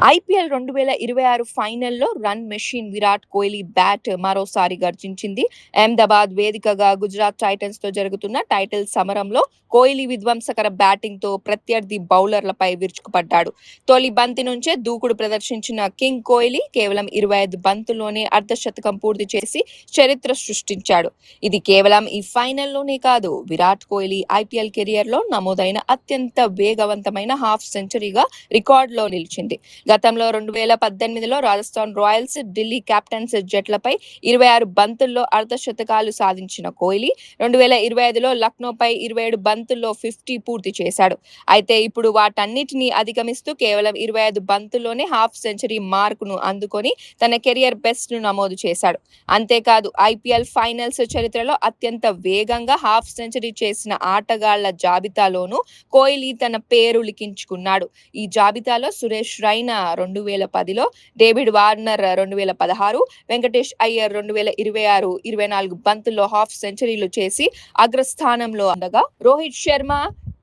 IPL 2026 ఫైనల్‌లో run machine Virat Kohli bat మరోసారి గర్జించింది. అహ్మదాబాద్ వేదికగా గుజరాత్ టైటన్స్‌తో జరుగుతున్న టైటిల్ సమరంలో కోహ్లీ విధ్వంసకర బ్యాటింగ్‌తో ప్రత్యర్థి బౌలర్లపై విరుచుకుపడ్డాడు. తొలి బంతి నుంచే దూకుడు ప్రదర్శించిన కింగ్ కోహ్లీ కేవలం 25 బంతుల్లోనే అర్ధశతకం పూర్తి చేసి చరిత్ర సృష్టించాడు. ఇది కేవలం ఈ ఫైనల్‌లోనే కాదు, విరాట్ కోహ్లీ ఐపీఎల్ కెరియర్‌లో నమోదైన అత్యంత వేగవంతమైన హాఫ్ సెంచరీగా రికార్డులో నిలిచింది. గతంలో 2018లో రాజస్థాన్ రాయల్స్, ఢిల్లీ క్యాపిటల్స్ జట్లపై 26 బంతుల్లో అర్ధశతకాలు సాధించిన కోహ్లీ 2025లో లక్నోపై 27 బంతుల్లో 50 పూర్తి చేశాడు. అయితే ఇప్పుడు వాటన్నిటినీ అధిగమిస్తూ కేవలం 25 బంతుల్లోనే హాఫ్ సెంచరీ మార్కును అందుకొని తన కెరియర్ బెస్ట్ ను నమోదు చేశాడు. అంతేకాదు ఐపీఎల్ ఫైనల్స్ చరిత్రలో అత్యంత వేగంగా హాఫ్ సెంచరీ చేసిన ఆటగాళ్ల జాబితాలోనూ కోహ్లీ తన పేరు లిఖించుకున్నాడు. ఈ జాబితాలో సురేష్ రైనా 2010లో, డేవిడ్ వార్నర్ 2016, వెంకటేష్ అయ్యర్ 2026 24 బంతుల్లో హాఫ్ సెంచరీలు చేసి అగ్రస్థానంలో ఉండగా, రోహిత్ శర్మ,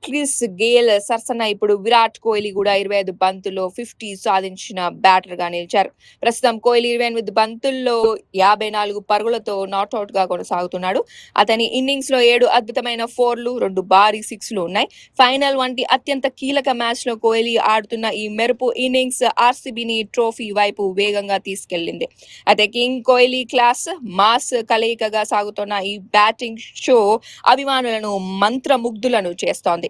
క్రిస్ గేల్ సరసన ఇప్పుడు విరాట్ కోహ్లీ కూడా 25 బంతుల్లో 50 సాధించిన బ్యాటర్ గా నిలిచారు. ప్రస్తుతం కోహ్లీ 28 బంతుల్లో 54 పరుగులతో నాట్అవుట్ గా కొనసాగుతున్నాడు. అతని ఇన్నింగ్స్ లో 7 అద్భుతమైన 4లు, 2 భారీ 6లు ఉన్నాయి. ఫైనల్ వంటి అత్యంత కీలక మ్యాచ్ లో కోహ్లీ ఆడుతున్న ఈ మెరుపు ఇన్నింగ్స్ ఆర్సీబీని ట్రోఫీ వైపు వేగంగా తీసుకెళ్లింది. అయితే కింగ్ కోహ్లీ క్లాస్, మాస్ కలయికగా సాగుతున్న ఈ బ్యాటింగ్ షో అభిమానులను మంత్రముగ్ధులను చేస్తోంది.